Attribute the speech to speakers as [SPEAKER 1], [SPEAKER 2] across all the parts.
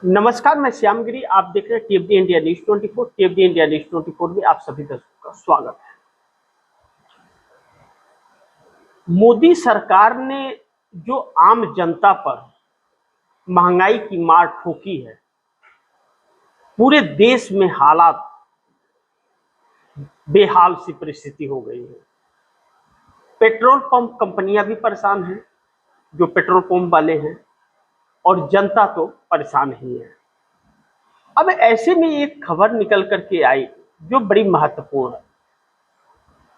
[SPEAKER 1] नमस्कार, मैं श्यामगिरी। आप देख रहे हैं टीएफडी इंडिया न्यूज 24। टीएफडी इंडिया न्यूज 24 में आप सभी दर्शकों का स्वागत है। मोदी सरकार ने जो आम जनता पर महंगाई की मार ठोकी है, पूरे देश में हालात बेहाल सी परिस्थिति हो गई है। पेट्रोल पंप कंपनियां भी परेशान हैं, जो पेट्रोल पंप वाले हैं, और जनता तो परेशान ही है। अब ऐसे में एक खबर निकल करके आई जो बड़ी महत्वपूर्ण है।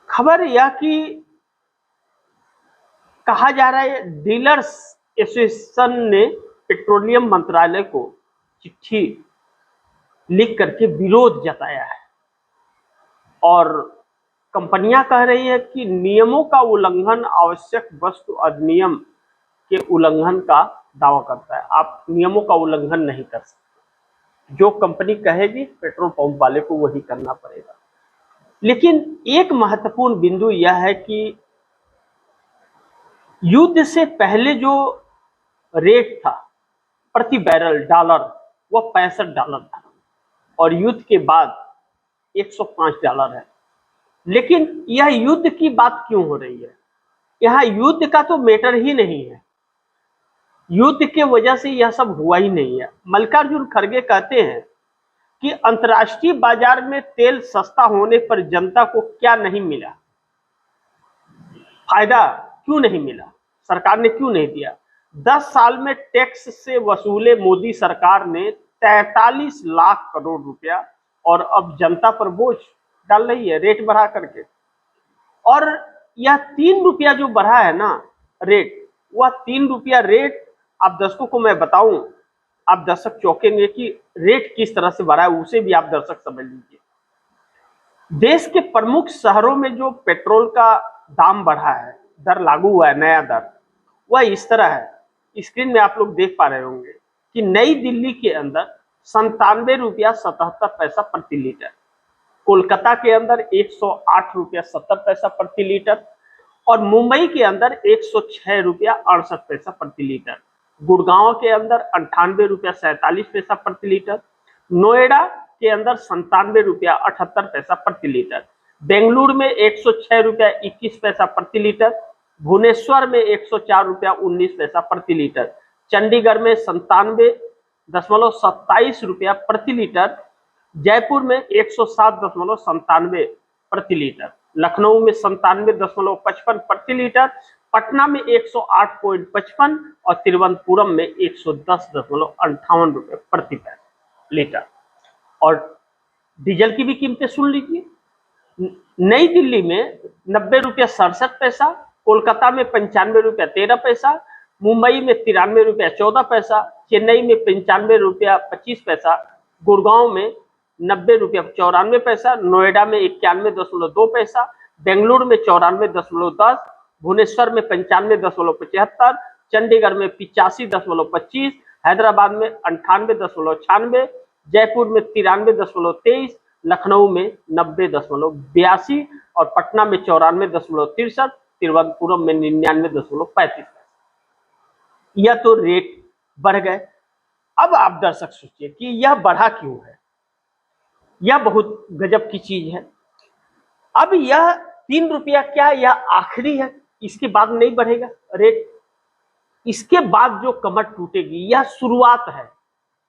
[SPEAKER 1] खबर यह कि कहा जा रहा है डीलर्स एसोसिएशन ने पेट्रोलियम मंत्रालय को चिट्ठी लिख करके विरोध जताया है और कंपनियां कह रही है कि नियमों का उल्लंघन आवश्यक वस्तु अधिनियम के उल्लंघन का दावा करता है। आप नियमों का उल्लंघन नहीं कर सकते, जो कंपनी कहेगी पेट्रोल पंप वाले को वही करना पड़ेगा। लेकिन एक महत्वपूर्ण बिंदु यह है कि युद्ध से पहले जो रेट था प्रति बैरल डॉलर वह $65 था और युद्ध के बाद $105 है। लेकिन यह युद्ध की बात क्यों हो रही है? यहाँ युद्ध का तो मैटर ही नहीं है, युद्ध के वजह से यह सब हुआ ही नहीं है। मल्लिकार्जुन खड़गे कहते हैं कि अंतर्राष्ट्रीय बाजार में तेल सस्ता होने पर जनता को क्या नहीं मिला, फायदा क्यों नहीं मिला, सरकार ने क्यों नहीं दिया। 10 साल में टैक्स से वसूले मोदी सरकार ने 43 लाख करोड़ रुपया और अब जनता पर बोझ डाल रही है रेट बढ़ा करके। और यह 3 रुपया जो बढ़ा है ना रेट, वह 3 रुपया रेट आप दर्शकों को मैं बताऊं, आप दर्शक चौंकेंगे कि रेट किस तरह से बढ़ा है, उसे भी आप दर्शक समझ लीजिए। देश के प्रमुख शहरों में जो पेट्रोल का दाम बढ़ा है, दर लागू हुआ है, नया दर, वह इस तरह है। स्क्रीन में आप लोग देख पा रहे होंगे कि नई दिल्ली के अंदर 97 रुपया 77 पैसा प्रति लीटर, कोलकाता के अंदर 108 रुपया 70 पैसा प्रति लीटर और मुंबई के अंदर 106 रुपया 68 पैसा प्रति लीटर, गुड़गांव के अंदर 98 रुपया 47 पैसा प्रति लीटर, नोएडा के अंदर 97 रुपया 78 पैसा प्रति लीटर, बेंगलुरु में 106 रुपया 21 पैसा प्रति लीटर, भुवनेश्वर में 104 रुपया 19 पैसा प्रति लीटर, चंडीगढ़ में 97.27 रुपया प्रति लीटर, जयपुर में 107.97 प्रति लीटर, लखनऊ में 97.55 प्रति लीटर, पटना में 108.55 और तिरुवनंतपुरम में 110.58 रुपये प्रति लीटर। और डीजल की भी कीमतें सुन लीजिए। नई दिल्ली में 90 रुपया 67 पैसा, कोलकाता में 95 रुपया 13 पैसा, मुंबई में 93 रुपया 14 पैसा, चेन्नई में 95 रुपया 25 पैसा, गुड़गांव में 90 रुपया 94 पैसा, नोएडा में 91.2 पैसा, बेंगलुरु में 94.10, भुवनेश्वर में 95.75, चंडीगढ़ में 85.25, हैदराबाद में 98.96, जयपुर में 93.23, लखनऊ में 90.82 और पटना में 94.63, तिरुवनंतपुरम में 99.35। यह तो रेट बढ़ गए। अब आप दर्शक सोचिए कि यह बढ़ा क्यों है, यह बहुत गजब की चीज है। अब यह 3 रुपया क्या यह आखिरी है, इसके बाद नहीं बढ़ेगा रेट? इसके बाद जो कमर टूटेगी यह शुरुआत है,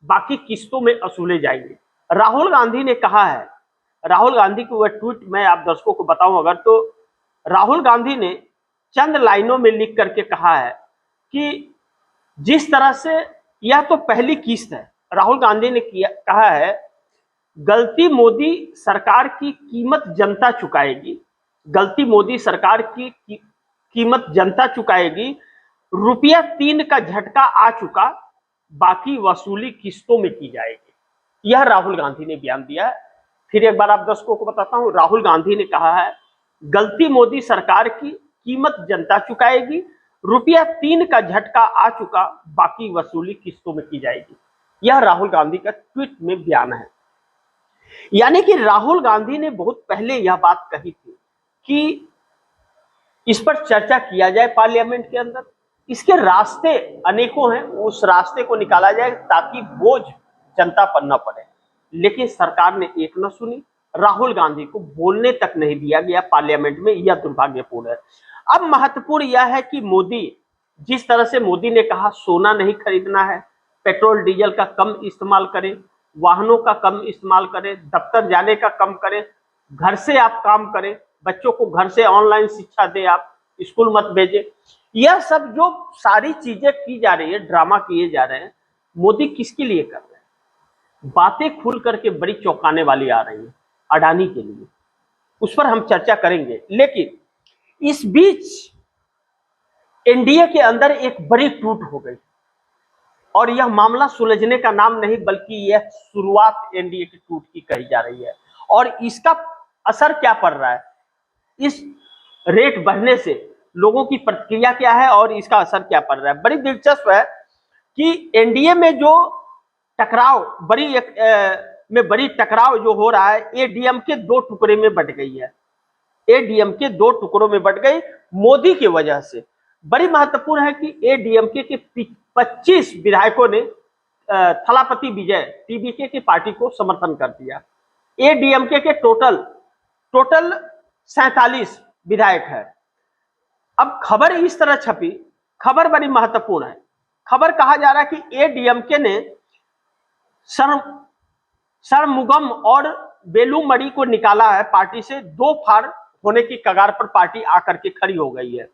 [SPEAKER 1] बाकी किस्तों में असूले जाएंगे। राहुल गांधी ने कहा है, राहुल गांधी को वह ट्वीट मैं आप दर्शकों को बताऊं अगर, तो राहुल गांधी ने चंद लाइनों में लिख करके कहा है कि जिस तरह से यह तो पहली किस्त है। राहुल गांधी ने कहा है गलती मोदी सरकार की कीमत जनता चुकाएगी, गलती मोदी सरकार की कीमत जनता चुकाएगी, रुपया 3 का झटका आ चुका, बाकी वसूली किस्तों में की जाएगी। यह राहुल गांधी ने बयान दिया है। फिर एक बार आप दर्शकों को बताता हूं, राहुल गांधी ने कहा है गलती मोदी सरकार की कीमत जनता चुकाएगी, रुपया 3 का झटका आ चुका, बाकी वसूली किस्तों में की जाएगी। यह राहुल गांधी का ट्वीट में बयान है। यानी कि राहुल गांधी ने बहुत पहले यह बात कही थी कि इस पर चर्चा किया जाए पार्लियामेंट के अंदर। इसके रास्ते अनेकों हैं, उस रास्ते को निकाला जाए ताकि बोझ जनता पर न पड़े। लेकिन सरकार ने एक न सुनी, राहुल गांधी को बोलने तक नहीं दिया गया पार्लियामेंट में, यह दुर्भाग्यपूर्ण है। अब महत्वपूर्ण यह है कि मोदी, जिस तरह से मोदी ने कहा सोना नहीं खरीदना है, पेट्रोल डीजल का कम इस्तेमाल करें, वाहनों का कम इस्तेमाल करें, दफ्तर जाने का कम करें, घर से आप काम करें, बच्चों को घर से ऑनलाइन शिक्षा दें, आप स्कूल मत भेजें, यह सब जो सारी चीजें की जा रही है, ड्रामा किए जा रहे हैं, मोदी किसके लिए कर रहे हैं? बातें खुल करके बड़ी चौंकाने वाली आ रही है अडानी के लिए, उस पर हम चर्चा करेंगे। लेकिन इस बीच एनडीए के अंदर एक बड़ी टूट हो गई और यह मामला सुलझने का नाम नहीं, बल्कि यह शुरुआत एनडीए की टूट की कही जा रही है। और इसका असर क्या पड़ रहा है, इस रेट बढ़ने से लोगों की प्रतिक्रिया क्या है और इसका असर क्या पड़ रहा है? बड़ी दिलचस्प है कि एनडीए में जो टकराव, बड़ी टकराव जो हो रहा है, एडीएमके दो टुकड़े में बट गई है। एडीएमके दो टुकड़ों में बट गई मोदी की वजह से। बड़ी महत्वपूर्ण है कि एडीएमके के 25 विधायकों ने थलापति विजय टीबीके की पार्टी को समर्थन कर दिया। एडीएमके के टोटल 47 विधायक है। अब खबर इस तरह छपी, खबर बड़ी महत्वपूर्ण है। खबर कहा जा रहा है कि एडीएमके ने षणमुगम और वेलुमणि को निकाला है पार्टी से, दो फाड़ होने की कगार पर पार्टी आकर के खड़ी हो गई है।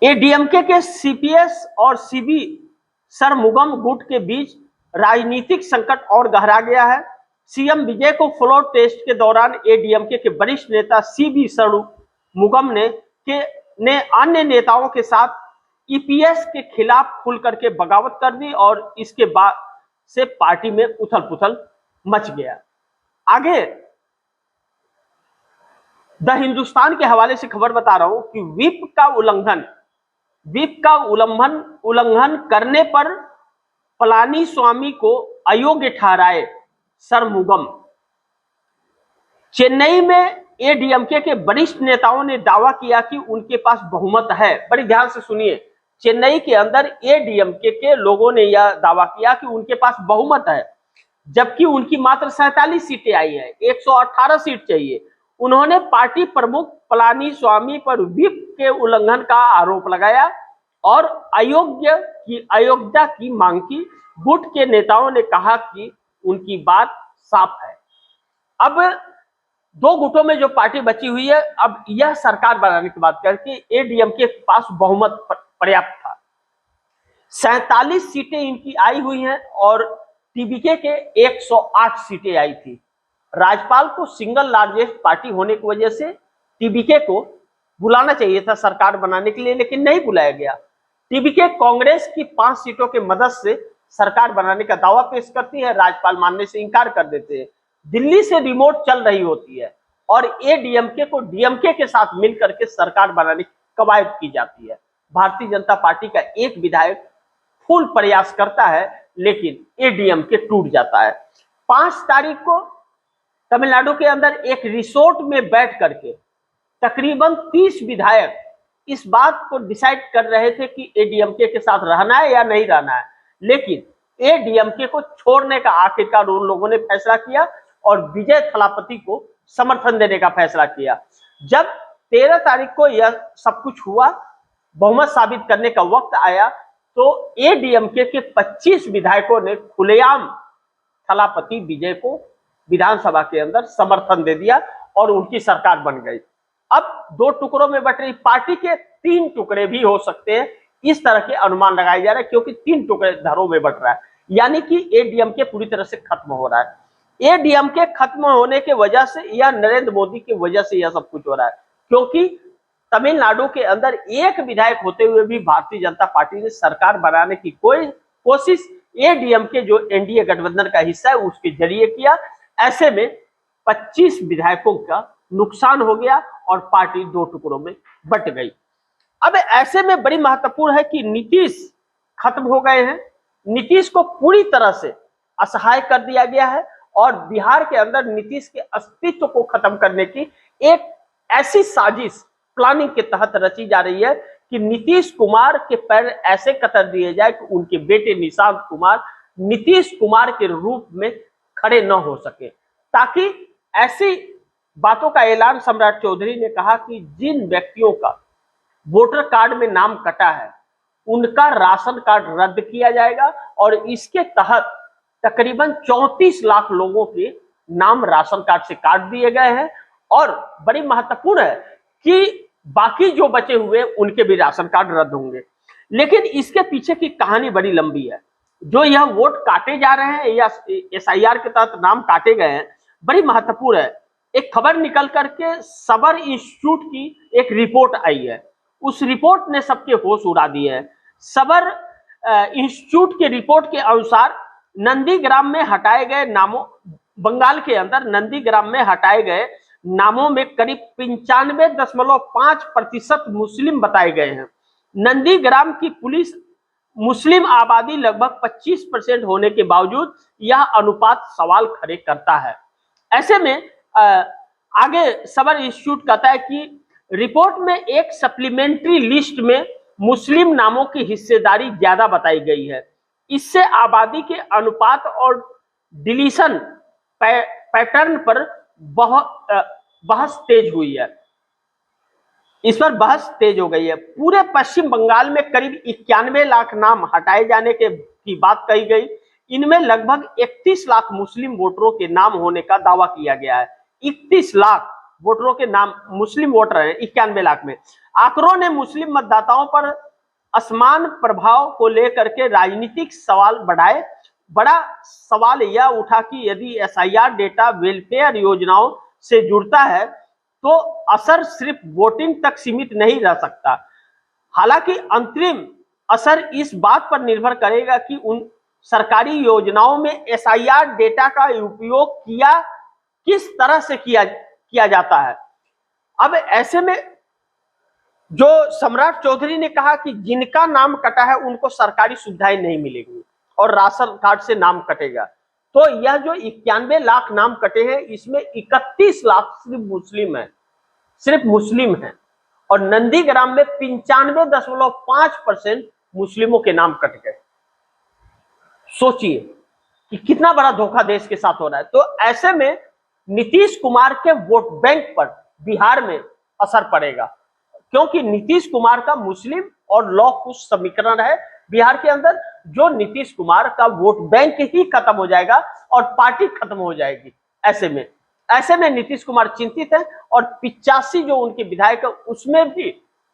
[SPEAKER 1] एडीएमके के सीपीएस और सीबी षणमुगम गुट के बीच राजनीतिक संकट और गहरा गया है। सीएम विजय को फ्लोर टेस्ट के दौरान एडीएमके के वरिष्ठ नेता सीबी षणमुगम ने अन्य नेताओं के साथ ईपीएस के खिलाफ खुल करके बगावत कर दी और इसके बाद से पार्टी में उथल पुथल मच गया। आगे द हिंदुस्तान के हवाले से खबर बता रहा हूं कि व्हिप का उल्लंघन करने पर पलानीस्वामी को अयोग्य ठहराए षणमुगम। चेन्नई में एडीएमके के वरिष्ठ नेताओं ने दावा किया कि उनके पास बहुमत है। बड़ी ध्यान से सुनिए, चेन्नई के अंदर एडीएमके के लोगों ने यह दावा किया कि उनके पास बहुमत है, जबकि उनकी मात्र 47 सीटें आई हैं, 118 सीट चाहिए। उन्होंने पार्टी प्रमुख पलानीस्वामी पर व्हिप के उल्लंघन का आरोप लगाया और अयोग्यता की मांग की। गुट के नेताओं ने कहा कि उनकी बात साफ है। अब दो गुटों में जो पार्टी बची हुई है, अब यह सरकार बनाने की बात करके एडीएमके के पास बहुमत पर्याप्त था। 47 सीटें इनकी आई हुई हैं और टीबीके के 108 सीटें आई थी। राज्यपाल को सिंगल लार्जेस्ट पार्टी होने की वजह से टीबीके को बुलाना चाहिए था सरकार बनाने के लिए, लेकिन नहीं बुलाया गया। टीबीके कांग्रेस की 5 सीटों के मदद से सरकार बनाने का दावा पेश करती है, राज्यपाल मानने से इंकार कर देते हैं। दिल्ली से रिमोट चल रही होती है और एडीएमके को डीएमके के साथ मिलकर के सरकार बनाने की कवायद की जाती है। भारतीय जनता पार्टी का एक विधायक फुल प्रयास करता है, लेकिन एडीएमके टूट जाता है। 5 तारीख को तमिलनाडु के अंदर एक रिसोर्ट में बैठ करके तकरीबन 30 विधायक इस बात को डिसाइड कर रहे थे कि एडीएमके के साथ रहना है या नहीं रहना है, लेकिन एडीएमके को छोड़ने का आखिरकार उन लोगों ने फैसला किया और विजय थलापति को समर्थन देने का फैसला किया। जब 13 तारीख को यह सब कुछ हुआ, बहुमत साबित करने का वक्त आया, तो एडीएमके के 25 विधायकों ने खुलेआम थलापति विजय को विधानसभा के अंदर समर्थन दे दिया और उनकी सरकार बन गई। अब 2 टुकड़ों में बट रही पार्टी के 3 टुकड़े भी हो सकते हैं, इस तरह के अनुमान लगाए जा रहे हैं, क्योंकि 3 टुकड़े धड़ों में बट रहा है, यानी कि एडीएमके पूरी तरह से खत्म हो रहा है। एडीएमके खत्म होने की वजह से या नरेंद्र मोदी की वजह से यह सब कुछ हो रहा है, क्योंकि तमिलनाडु के अंदर एक विधायक होते हुए भी भारतीय जनता पार्टी ने सरकार बनाने की कोई कोशिश एडीएमके जो एनडीए गठबंधन का हिस्सा है उसके जरिए किया। ऐसे में 25 विधायकों का नुकसान हो गया और पार्टी 2 टुकड़ों में बट गई। अब ऐसे में बड़ी महत्वपूर्ण है कि नीतीश खत्म हो गए हैं। नीतीश को पूरी तरह से असहाय कर दिया गया है और बिहार के अंदर नीतीश के अस्तित्व को खत्म करने की एक ऐसी साजिश प्लानिंग के तहत रची जा रही है कि नीतीश कुमार के पैर ऐसे कतर दिए जाए कि उनके बेटे निशांत कुमार नीतीश कुमार के रूप में खड़े न हो सके, ताकि ऐसी बातों का ऐलान सम्राट चौधरी ने कहा कि जिन व्यक्तियों का वोटर कार्ड में नाम कटा है उनका राशन कार्ड रद्द किया जाएगा, और इसके तहत तकरीबन 34 लाख लोगों के नाम राशन कार्ड से काट दिए गए हैं। और बड़ी महत्वपूर्ण है कि बाकी जो बचे हुए उनके भी राशन कार्ड रद्द होंगे। लेकिन इसके पीछे की कहानी बड़ी लंबी है। जो यह वोट काटे जा रहे हैं या एसआईआर के तहत नाम काटे गए हैं, बड़ी महत्वपूर्ण है। एक खबर निकल करके सबर इंस्टीट्यूट की एक रिपोर्ट आई है, उस रिपोर्ट ने सबके होश उड़ा दिए हैं। सबर इंस्टीट्यूट के रिपोर्ट के अनुसार नंदीग्राम में हटाए गए नामों, बंगाल के अंदर नंदीग्राम में हटाए गए नामों में करीब 95.5% मुस्लिम बताए गए हैं। नंदीग्राम की पुलिस मुस्लिम आबादी लगभग 25% होने के बावजूद यह अनुपात सवाल खड़े करता है। ऐसे में आगे सबर इंस्टीट्यूट कहता है कि रिपोर्ट में एक सप्लीमेंट्री लिस्ट में मुस्लिम नामों की हिस्सेदारी ज्यादा बताई गई है। इससे आबादी के अनुपात और डिलीशन पैटर्न पर बहस तेज हुई है। इस पर बहस तेज हो गई है। पूरे पश्चिम बंगाल में करीब 91 लाख नाम हटाए जाने की बात कही गई। इनमें लगभग 31 लाख मुस्लिम वोटरों के नाम होने का दावा किया गया है। 31 लाख वोटरों के नाम मुस्लिम वोटर हैं 91 लाख में। आंकड़ों ने मुस्लिम मतदाताओं पर असमान प्रभाव को लेकर के राजनीतिक सवाल बढ़ाए। बड़ा सवाल यह उठा कि यदि एसआईआर डेटा वेलफेयर योजनाओं से जुड़ता है तो असर सिर्फ वोटिंग तक सीमित नहीं रह सकता। हालांकि अंतरिम असर इस बात पर निर्भर करेगा कि उन सरकारी योजनाओं में एसआईआर डेटा का उपयोग किस तरह से किया जाता है। अब ऐसे में जो सम्राट चौधरी ने कहा कि जिनका नाम कटा है उनको सरकारी सुविधाएं नहीं मिलेंगी और राशन कार्ड से नाम कटेगा, तो यह जो 91 लाख नाम कटे हैं इसमें 31 लाख सिर्फ मुस्लिम हैं और नंदीग्राम में 95.5% मुस्लिमों के नाम कट गए। सोचिए कि कितना बड़ा धोखा देश के साथ हो रहा है। तो ऐसे में नीतीश कुमार के वोट बैंक पर बिहार में असर पड़ेगा, क्योंकि नीतीश कुमार का मुस्लिम और लॉ कुछ समीकरण है बिहार के अंदर, जो नीतीश कुमार का वोट बैंक ही खत्म हो जाएगा और पार्टी खत्म हो जाएगी। ऐसे में नीतीश कुमार चिंतित है और 85 जो उनके विधायक है उसमें भी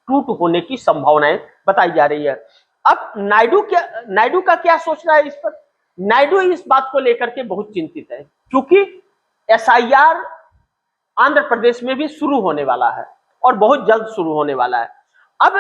[SPEAKER 1] टूट होने की संभावनाएं बताई जा रही है। अब नायडू का क्या सोचना है इस पर? नायडू इस बात को लेकर के बहुत चिंतित है, क्योंकि एसआईआर आंध्र प्रदेश में भी शुरू होने वाला है और बहुत जल्द शुरू होने वाला है। अब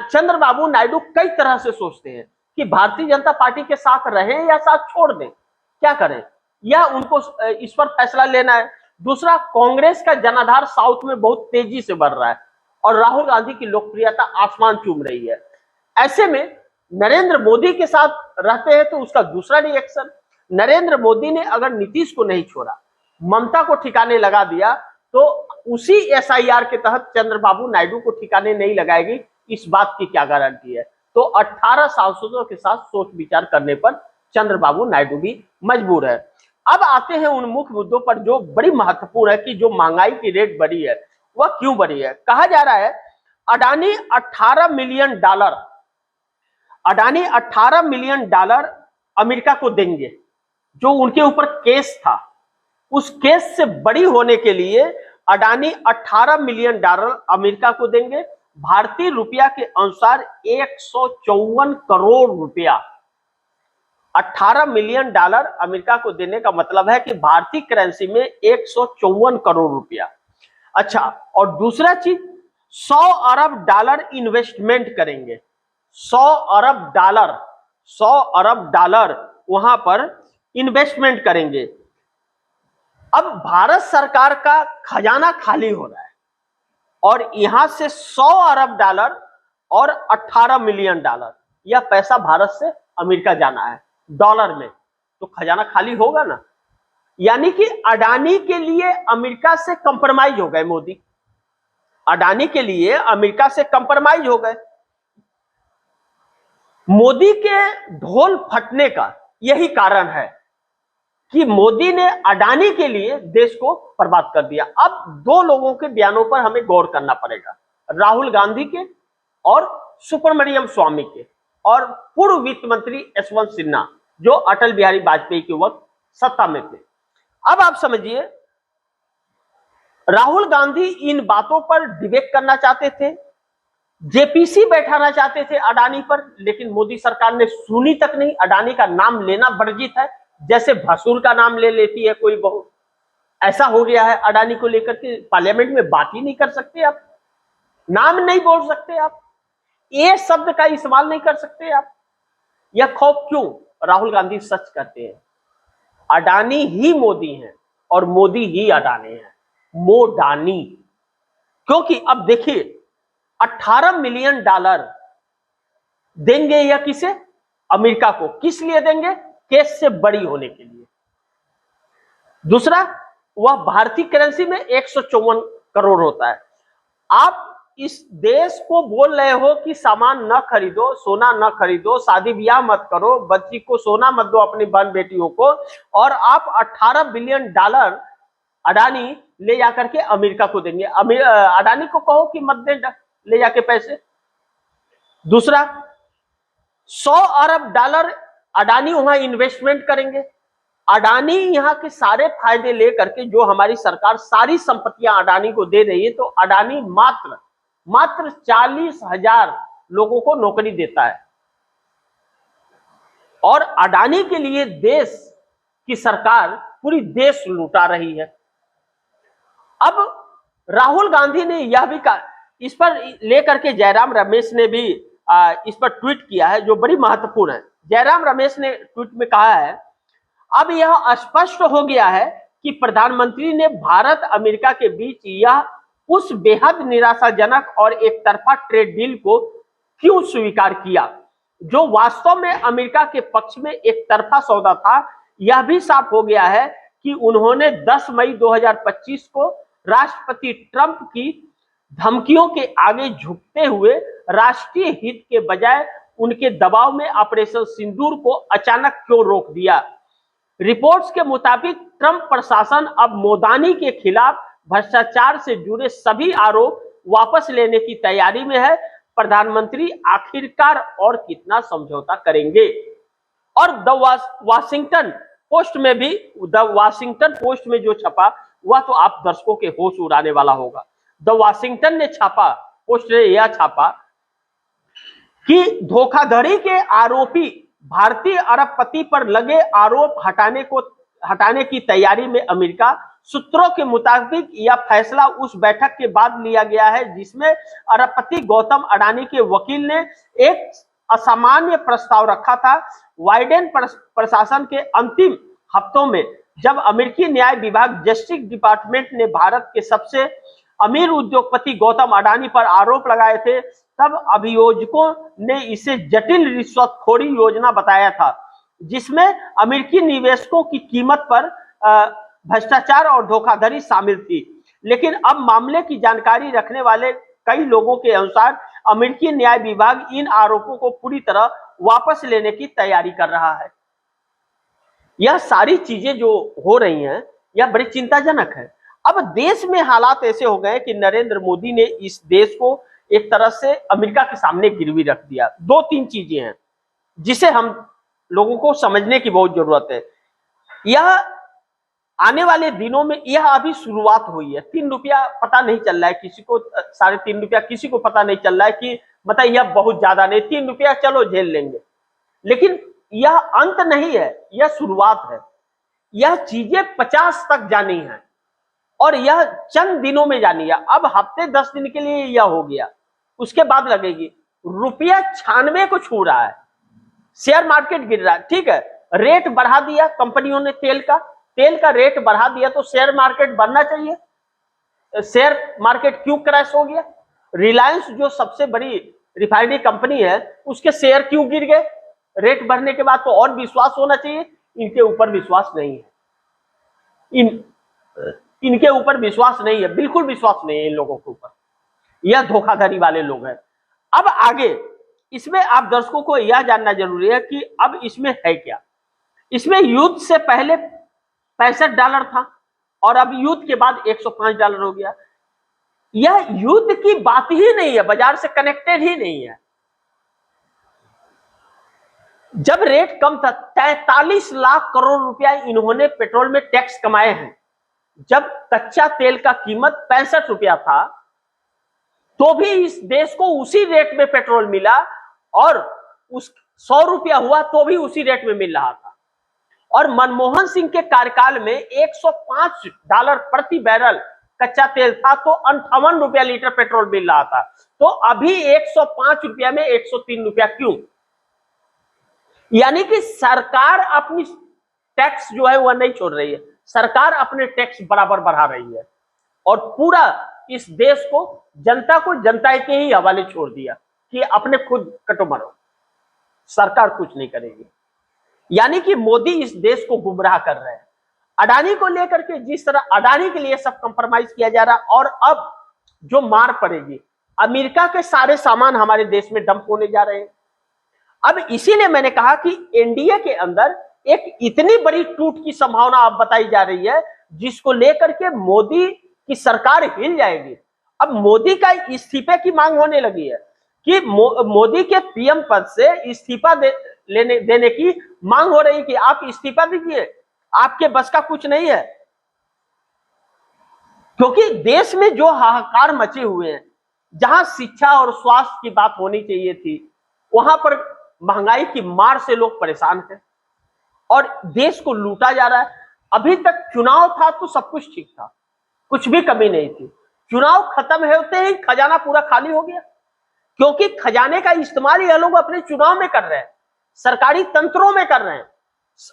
[SPEAKER 1] चंद्रबाबू नायडू कई तरह से सोचते हैं कि भारतीय जनता पार्टी के साथ रहें या साथ छोड़ दें, क्या करें, या उनको इस पर फैसला लेना है। दूसरा, कांग्रेस का जनाधार साउथ में बहुत तेजी से बढ़ रहा है और राहुल गांधी की लोकप्रियता आसमान चूम रही है। ऐसे में नरेंद्र मोदी के साथ रहते हैं तो उसका दूसरा रिएक्शन, नरेंद्र मोदी ने अगर नीतीश को नहीं छोड़ा, ममता को ठिकाने लगा दिया, तो उसी एसआईआर के तहत चंद्रबाबू नायडू को ठिकाने नहीं लगाएगी, इस बात की क्या गारंटी है। तो 18 सांसदों के साथ सोच विचार करने पर चंद्रबाबू नायडू भी मजबूर है। अब आते हैं उन मुख्य मुद्दों पर जो बड़ी महत्वपूर्ण है कि जो महंगाई की रेट बढ़ी है वह क्यों बढ़ी है। कहा जा रहा है अडानी 18 मिलियन डॉलर अमेरिका को देंगे, जो उनके ऊपर केस था उस केस से बड़ी होने के लिए अडानी 18 मिलियन डॉलर अमेरिका को देंगे। भारतीय रुपया के अनुसार 154 करोड़ रुपया। 18 मिलियन डॉलर अमेरिका को देने का मतलब है कि भारतीय करेंसी में 154 करोड़ रुपया। अच्छा, और दूसरा चीज 100 अरब डॉलर इन्वेस्टमेंट करेंगे। 100 अरब डॉलर वहां पर इन्वेस्टमेंट करेंगे। अब भारत सरकार का खजाना खाली हो रहा है और यहां से 100 अरब डॉलर और 18 मिलियन डॉलर यह पैसा भारत से अमेरिका जाना है डॉलर में, तो खजाना खाली होगा ना। यानी कि अडानी के लिए अमेरिका से कंप्रोमाइज हो गए मोदी, अडानी के लिए अमेरिका से कंप्रोमाइज हो गए। मोदी के ढोल फटने का यही कारण है कि मोदी ने अडानी के लिए देश को बर्बाद कर दिया। अब दो लोगों के बयानों पर हमें गौर करना पड़ेगा, राहुल गांधी के और सुब्रमण्यम स्वामी के, और पूर्व वित्त मंत्री यशवंत सिन्हा जो अटल बिहारी वाजपेयी के वक्त सत्ता में थे। अब आप समझिए, राहुल गांधी इन बातों पर डिबेट करना चाहते थे, जेपीसी बैठाना चाहते थे अडानी पर, लेकिन मोदी सरकार ने सुनी तक नहीं। अडानी का नाम लेना वर्जित है, जैसे भसूर का नाम ले लेती है कोई बहू, ऐसा हो गया है अडानी को लेकर के। पार्लियामेंट में बात ही नहीं कर सकते आप, नाम नहीं बोल सकते आप, ये शब्द का इस्तेमाल नहीं कर सकते आप। यह खौफ क्यों? राहुल गांधी सच कहते हैं, अडानी ही मोदी हैं और मोदी ही अडानी है, मोडानी। क्योंकि अब देखिए, 18 मिलियन डॉलर देंगे या किसे? अमेरिका को। किस लिए देंगे? केस से बरी होने के लिए। दूसरा, वह भारतीय करेंसी में 154 करोड़ होता है। आप इस देश को बोल रहे हो कि सामान न खरीदो, सोना न खरीदो, शादी ब्याह मत करो, बच्ची को सोना मत दो अपनी बहन बेटियों को, और आप 18 बिलियन डॉलर अडानी ले जाकर के अमेरिका को देंगे। अडानी को कहो कि मत दे ले जाके पैसे। दूसरा, 100 अरब डॉलर अडानी वहां इन्वेस्टमेंट करेंगे। अडानी यहाँ के सारे फायदे लेकर के, जो हमारी सरकार सारी संपत्तियां अडानी को दे रही है, तो अडानी मात्र 40,000 लोगों को नौकरी देता है, और अडानी के लिए देश की सरकार पूरी देश लुटा रही है। अब राहुल गांधी ने यह भी कहा, इस पर लेकर के जयराम रमेश ने भी इस पर ट्वीट किया है, जो बड़ी महत्वपूर्ण है। जयराम रमेश ने ट्वीट में कहा है, अब यह स्पष्ट हो गया है कि प्रधानमंत्री ने भारत अमेरिका के बीच यह उस बेहद निराशाजनक और एक तरफा ट्रेड डील को क्यों स्वीकार किया, जो वास्तव में अमेरिका के पक्ष में एक तरफा सौदा था। यह भी साफ हो गया है कि उन्होंने 10 मई 2025 को राष्ट्रपति ट्रंप की धमकियों के आगे झुकते हुए राष्ट्रीय हित के बजाय उनके दबाव में ऑपरेशन सिंदूर को अचानक क्यों रोक दिया। रिपोर्ट्स के मुताबिक ट्रंप प्रशासन अब मोदानी के खिलाफ भ्रष्टाचार से जुड़े सभी आरोप वापस लेने की तैयारी में है। प्रधानमंत्री आखिरकार और कितना समझौता करेंगे। और द वाशिंगटन पोस्ट में भी, द वाशिंगटन पोस्ट में जो छपा वह तो आप दर्शकों के होश उड़ाने वाला होगा। द वाशिंगटन ने छापा, पोस्ट ने यह छापा कि धोखाधड़ी के आरोपी भारतीय अरबपति पर लगे आरोप हटाने की तैयारी में अमेरिका। सूत्रों के मुताबिक यह फैसला उस बैठक के बाद लिया गया है जिसमें अरबपति गौतम अडानी के वकील ने एक असामान्य प्रस्ताव रखा था। बाइडेन प्रशासन के अंतिम हफ्तों में जब अमेरिकी न्याय विभाग जस्टिस डिपार्टमेंट ने भारत के सबसे अमीर उद्योगपति गौतम अडानी पर आरोप लगाए थे, तब अभियोजकों ने इसे जटिल रिश्वतखोरी योजना बताया था, जिसमें अमेरिकी निवेशकों की कीमत पर भ्रष्टाचार और धोखाधड़ी शामिल थी। लेकिन अब मामले की जानकारी रखने वाले कई लोगों के अनुसार अमेरिकी न्याय विभाग इन आरोपों को पूरी तरह वापस लेने की तैयारी कर रहा है। यह सारी चीजें जो हो रही हैं, यह बड़ी चिंताजनक है। अब देश में हालात ऐसे हो गए कि नरेंद्र मोदी ने इस देश को एक तरह से अमेरिका के सामने गिरवी रख दिया। 2-3 चीजें हैं जिसे हम लोगों को समझने की बहुत जरूरत है। यह आने वाले दिनों में, यह अभी शुरुआत हुई है। 3 रुपया पता नहीं चल रहा है किसी को, 3.5 रुपया किसी को पता नहीं चल रहा है कि मतलब यह बहुत ज्यादा नहीं, 3 रुपया चलो झेल लेंगे, लेकिन यह अंत नहीं है, यह शुरुआत है। यह चीजें 50 तक जानी है और यह चंद दिनों में जानी है। अब हफ्ते 10 दिन के लिए यह हो गया, उसके बाद लगेगी। रुपया 96 को छू रहा है, शेयर मार्केट गिर रहा है। ठीक है, रेट बढ़ा दिया कंपनियों ने, तेल का रेट बढ़ा दिया तो शेयर मार्केट बढ़ना चाहिए। शेयर मार्केट क्यों क्रैश हो गया? रिलायंस जो सबसे बड़ी रिफाइनरी कंपनी है, उसके शेयर क्यों गिर गए? रेट बढ़ने के बाद तो और विश्वास होना चाहिए, इनके ऊपर विश्वास नहीं है। इनके ऊपर विश्वास नहीं है, बिल्कुल विश्वास नहीं है इन लोगों के ऊपर। यह धोखाधड़ी वाले लोग हैं। अब आगे इसमें आप दर्शकों को यह जानना जरूरी है कि अब इसमें है क्या। इसमें युद्ध से पहले $65 था और अब युद्ध के बाद $105 हो गया। यह युद्ध की बात ही नहीं है, बाजार से कनेक्टेड ही नहीं है। जब रेट कम था 43 लाख करोड़ रुपया इन्होंने पेट्रोल में टैक्स कमाए हैं। जब कच्चा तेल का कीमत 65 रुपया था तो भी इस देश को उसी रेट में पेट्रोल मिला और उस 100 रुपया हुआ तो भी उसी रेट में मिल रहा था। और मनमोहन सिंह के कार्यकाल में $105 प्रति बैरल कच्चा तेल था तो 58 रुपया लीटर पेट्रोल मिल रहा था। तो अभी 105 रुपया में 103 रुपया क्यों? यानी कि सरकार अपनी टैक्स जो है वह नहीं छोड़ रही है, सरकार अपने टैक्स बराबर बढ़ा रही है और पूरा इस देश को जनता के ही हवाले छोड़ दिया कि अपने खुद कटो मरो, सरकार कुछ नहीं करेगी। यानी कि मोदी इस देश को गुमराह कर रहे हैं। अडानी को लेकर के जिस तरह अडानी के लिए सब कंप्रोमाइज किया जा रहा है और अब जो मार पड़ेगी, अमेरिका के सारे सामान हमारे देश में डंप होने जा रहे हैं। अब इसीलिए मैंने कहा कि एनडीए के अंदर एक इतनी बड़ी टूट की संभावना अब बताई जा रही है जिसको लेकर के मोदी की सरकार हिल जाएगी। अब मोदी का इस्तीफे की मांग होने लगी है कि मोदी के पीएम पद से इस्तीफा देने की मांग हो रही है कि आप इस्तीफा दीजिए, आपके बस का कुछ नहीं है। क्योंकि देश में जो हाहाकार मचे हुए हैं, जहां शिक्षा और स्वास्थ्य की बात होनी चाहिए थी, वहां पर महंगाई की मार से लोग परेशान हैं और देश को लूटा जा रहा है। अभी तक चुनाव था तो सब कुछ ठीक था, कुछ भी कमी नहीं थी। चुनाव खत्म होते ही खजाना पूरा खाली हो गया, क्योंकि खजाने का इस्तेमाल ये लोग अपने चुनाव में कर रहे हैं, सरकारी तंत्रों में कर रहे हैं,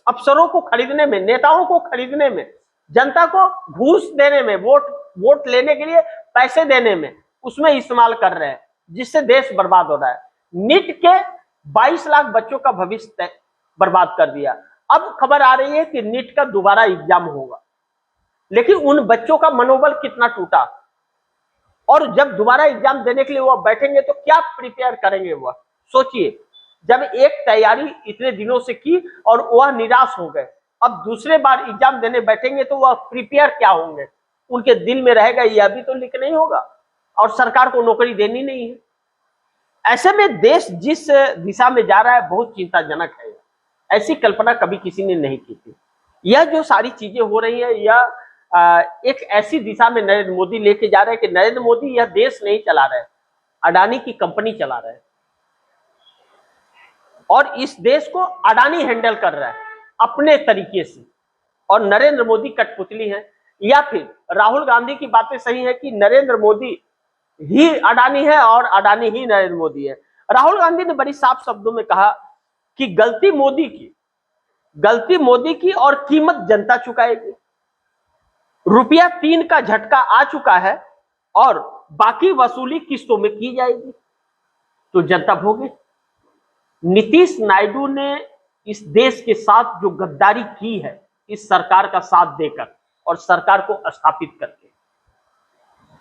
[SPEAKER 1] अफसरों को खरीदने में, नेताओं को खरीदने में, जनता को घूस देने में, वोट लेने के लिए पैसे देने में, उसमें इस्तेमाल कर रहे हैं, जिससे देश बर्बाद हो रहा है। नीट के 22 लाख बच्चों का भविष्य बर्बाद कर दिया। अब खबर आ रही है कि नीट का दोबारा एग्जाम होगा, लेकिन उन बच्चों का मनोबल कितना टूटा, और जब दोबारा एग्जाम देने के लिए वह बैठेंगे तो क्या प्रिपेयर करेंगे वह। सोचिए, जब एक तैयारी इतने दिनों से की और वह निराश हो गए, अब दूसरे बार एग्जाम देने बैठेंगे तो वह प्रिपेयर क्या होंगे, उनके दिल में रहेगा यह भी तो लिख नहीं होगा और सरकार को नौकरी देनी नहीं है। ऐसे में देश जिस दिशा में जा रहा है बहुत चिंताजनक है। ऐसी कल्पना कभी किसी ने नहीं की थी। यह जो सारी चीजें हो रही है, यह एक ऐसी दिशा में नरेंद्र मोदी लेके जा रहे हैं कि नरेंद्र मोदी यह देश नहीं चला रहे, अडानी की कंपनी चला रहे हैं और इस देश को अडानी हैंडल कर रहा है अपने तरीके से, और नरेंद्र मोदी कठपुतली है। या फिर राहुल गांधी की बातें सही है कि नरेंद्र मोदी ही अडानी है और अडानी ही नरेंद्र मोदी है। राहुल गांधी ने बड़ी साफ शब्दों में कहा कि गलती मोदी की और कीमत जनता चुकाएगी। ₹3 का झटका आ चुका है और बाकी वसूली किस्तों में की जाएगी तो जनता भोगे। नीतीश नायडू ने इस देश के साथ जो गद्दारी की है इस सरकार का साथ देकर और सरकार को स्थापित करके,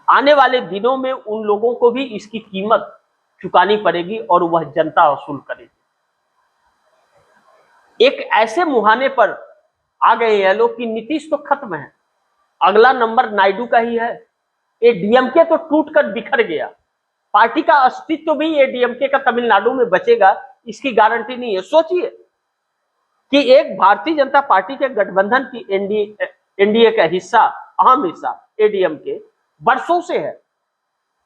[SPEAKER 1] आने वाले दिनों में उन लोगों को भी इसकी कीमत चुकानी पड़ेगी और वह जनता वसूल करेगी। एक ऐसे मुहाने पर आ गए हैं लोग कि नीतीश तो खत्म है, अगला नंबर नायडू का ही है। ये डीएमके तो टूटकर बिखर गया, पार्टी का अस्तित्व भी ये डीएमके का तमिलनाडु में बचेगा इसकी गारंटी नहीं है। सोचिए कि एक भारतीय जनता पार्टी के गठबंधन की एनडीए का हिस्सा, अहम हिस्सा एडीएमके वर्षों से है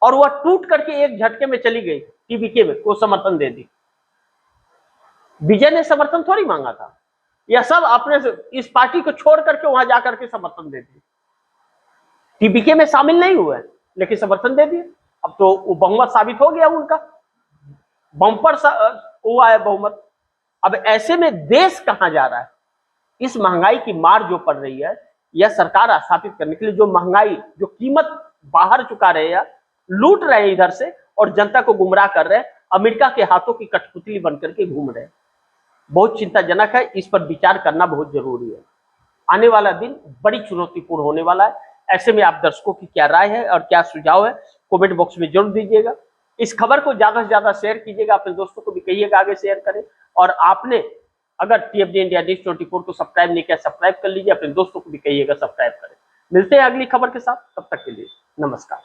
[SPEAKER 1] और वह टूट करके एक झटके में चली गई टीबीके में, को समर्थन दे दी। विजय ने समर्थन थोड़ी मांगा था, यह सब अपने इस पार्टी को छोड़ करके वहां जाकर के समर्थन दे दिए, टीबीके में शामिल नहीं हुए लेकिन समर्थन दे दिए। अब तो वो बहुमत साबित हो गया उनका, बम्पर हुआ है बहुमत। अब ऐसे में देश कहां जा रहा है? इस महंगाई की मार जो पड़ रही है, यह सरकार स्थापित करने के लिए जो महंगाई, जो कीमत बाहर चुका रहे हैं, लूट रहे हैं इधर से और जनता को गुमराह कर रहे हैं, अमेरिका के हाथों की कठपुतली बनकर के घूम रहे हैं। बहुत चिंताजनक है, इस पर विचार करना बहुत जरूरी है। आने वाला दिन बड़ी चुनौतीपूर्ण होने वाला है। ऐसे में आप दर्शकों की क्या राय है और क्या सुझाव है कमेंट बॉक्स में जरूर दीजिएगा। इस खबर को ज्यादा से ज्यादा शेयर कीजिएगा, अपने दोस्तों को भी कहिएगा आगे शेयर करें। और आपने अगर TFD इंडिया न्यूज़ 24 को सब्सक्राइब नहीं किया, सब्सक्राइब कर लीजिए, अपने दोस्तों को भी कहिएगा सब्सक्राइब करें। मिलते हैं अगली खबर के साथ, तब तक के लिए नमस्कार।